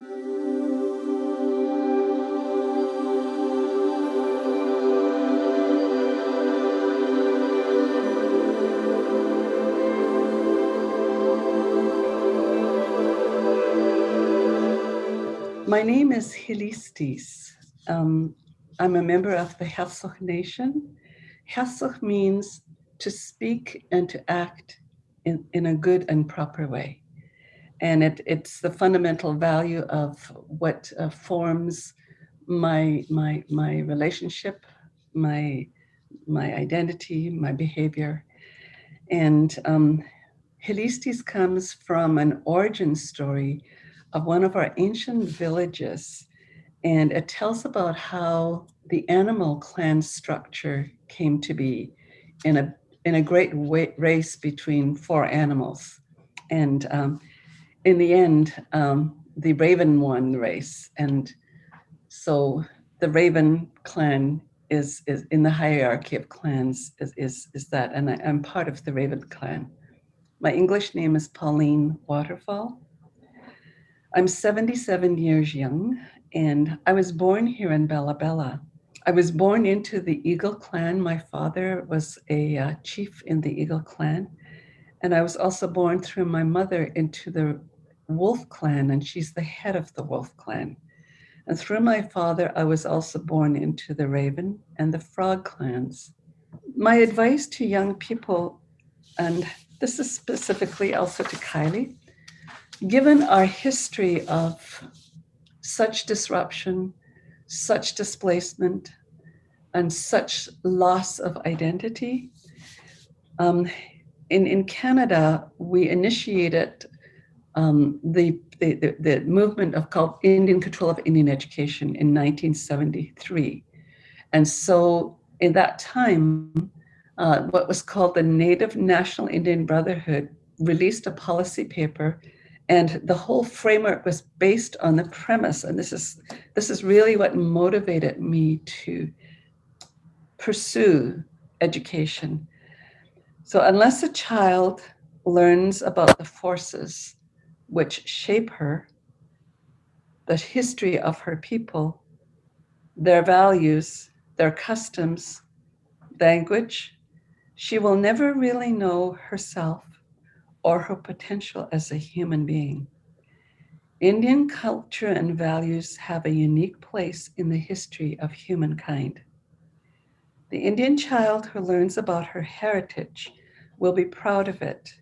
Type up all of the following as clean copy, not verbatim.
My name is Heiltsuk. I'm a member of the Heiltsuk Nation. Heiltsuk means to speak and to act in a good and proper way. And it's the fundamental value of what forms my relationship, my identity, my behavior. And Heiltsuk comes from an origin story of one of our ancient villages, and it tells about how the animal clan structure came to be in a great race between four animals, and in the end, the raven won the race, and so the raven clan is in the hierarchy of clans is that, and I'm part of the raven clan. My English name is Pauline Waterfall. I'm 77 years young, and I was born here in Bella Bella. I was born into the Eagle clan. My father was a chief in the Eagle clan, and I was also born through my mother into the Wolf clan, and she's the head of the Wolf clan. And through my father, I was also born into the Raven and the Frog clans. My advice to young people, and this is specifically also to Kylie, given our history of such disruption, such displacement, and such loss of identity, in Canada, we initiated the movement called Indian Control of Indian Education in 1973. And so in that time, what was called the Native National Indian Brotherhood released a policy paper, and the whole framework was based on the premise, and this is really what motivated me to pursue education. So unless a child learns about the forces which shape her, the history of her people, their values, their customs, language, she will never really know herself or her potential as a human being. Indian culture and values have a unique place in the history of humankind. The Indian child who learns about her heritage will be proud of it.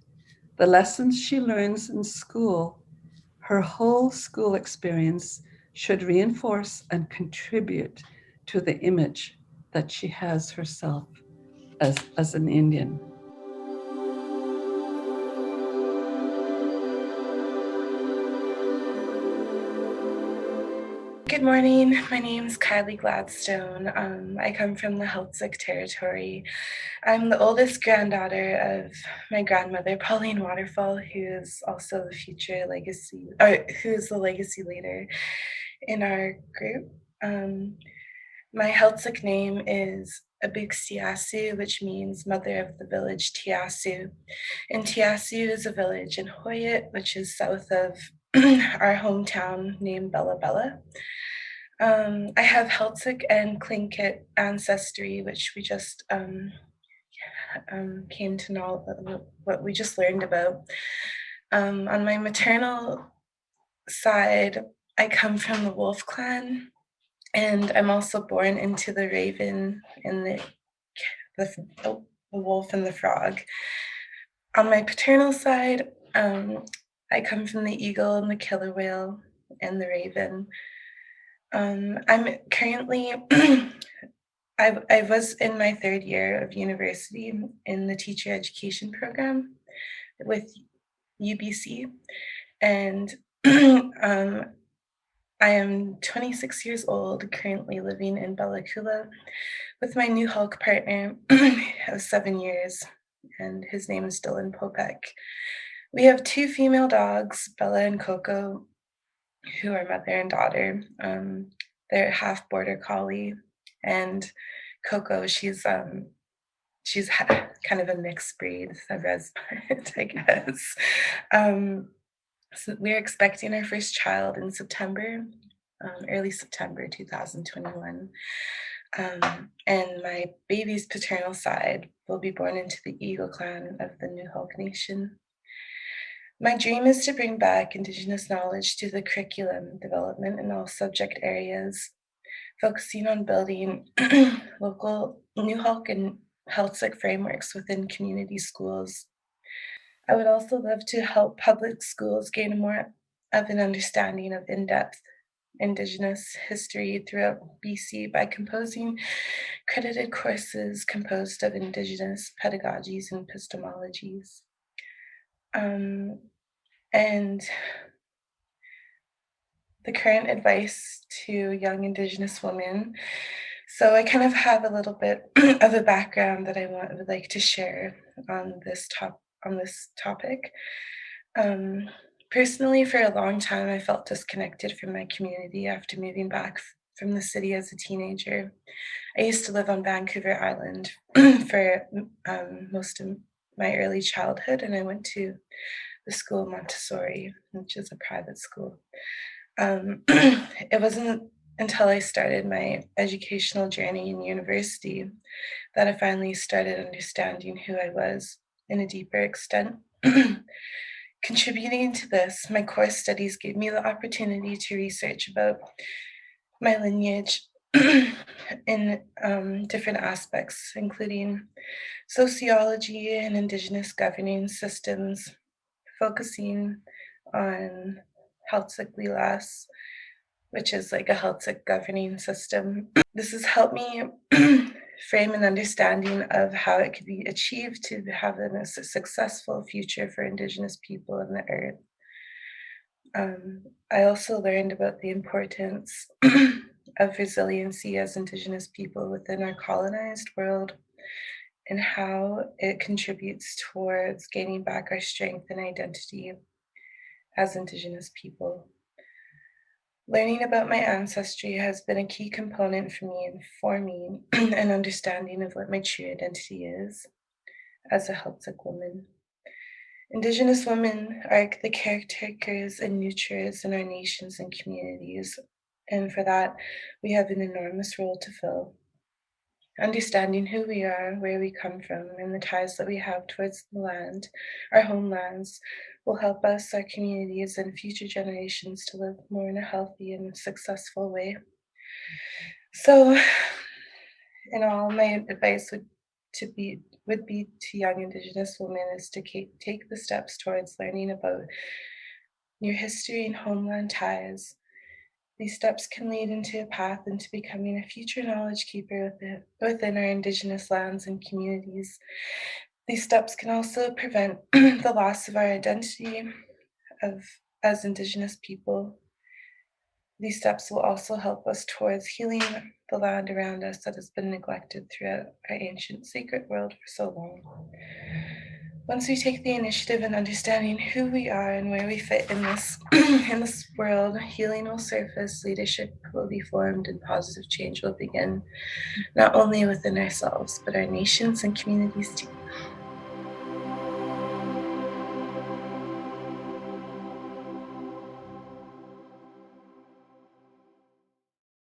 The lessons she learns in school, her whole school experience, should reinforce and contribute to the image that she has herself as an Indian. Good morning. My name is Kylie Gladstone. I come from the Heiltsuk territory. I'm the oldest granddaughter of my grandmother, Pauline Waterfall, who is also the future legacy, or who is the legacy leader in our group. My Heiltsuk name is Abugsiasu, which means mother of the village Tiasu. And Tiasu is a village in Hoyt, which is south of our hometown named Bella Bella. I have Heiltsuk and Tlingit ancestry, which we just came to know, what we just learned about. On my maternal side, I come from the Wolf clan, and I'm also born into the Raven and the Wolf and the Frog. On my paternal side, I come from the Eagle and the Killer Whale and the Raven. I'm currently, I was in my third year of university in the teacher education program with UBC, and I am 26 years old, currently living in Bella Coola with my new Hulk partner of 7 years, and his name is Dylan Popek. We have 2 female dogs, Bella and Coco, who are mother and daughter. They're half border collie, and Coco, she's kind of a mixed breed, a Resmart, I guess. So we're expecting our first child in September, early September 2021. And my baby's paternal side will be born into the Eagle clan of the Newhawk Nation. My dream is to bring back Indigenous knowledge to the curriculum development in all subject areas, focusing on building local Newhawk and Heiltsuk frameworks within community schools. I would also love to help public schools gain more of an understanding of in-depth Indigenous history throughout BC by composing credited courses composed of Indigenous pedagogies and epistemologies. And the current advice to young Indigenous women. So I kind of have a little bit of a background that would like to share on this topic. Personally, for a long time, I felt disconnected from my community after moving back from the city as a teenager. I used to live on Vancouver Island for most of my early childhood, and I went to the school Montessori, which is a private school. It wasn't until I started my educational journey in university that I finally started understanding who I was in a deeper extent. Contributing to this, my course studies gave me the opportunity to research about my lineage in different aspects, including sociology and Indigenous governing systems, focusing on Heiltsuk, which is like a Heiltsuk governing system. This has helped me frame an understanding of how it could be achieved to have a successful future for Indigenous people on the earth. I also learned about the importance of resiliency as Indigenous people within our colonized world and how it contributes towards gaining back our strength and identity as Indigenous people. Learning about my ancestry has been a key component for me in forming an understanding of what my true identity is as a Heiltsuk woman. Indigenous women are the caretakers and nurturers in our nations and communities, and for that, we have an enormous role to fill. Understanding who we are, where we come from, and the ties that we have towards the land, our homelands, will help us, our communities, and future generations to live more in a healthy and successful way. So, in all, my advice would be to young Indigenous women is to take the steps towards learning about your history and homeland ties. These steps can lead into a path into becoming a future knowledge keeper within our Indigenous lands and communities. These steps can also prevent the loss of our identity as Indigenous people. These steps will also help us towards healing the land around us that has been neglected throughout our ancient sacred world for so long. Once we take the initiative in understanding who we are and where we fit in this in this world, healing will surface, leadership will be formed, and positive change will begin, not only within ourselves, but our nations and communities too.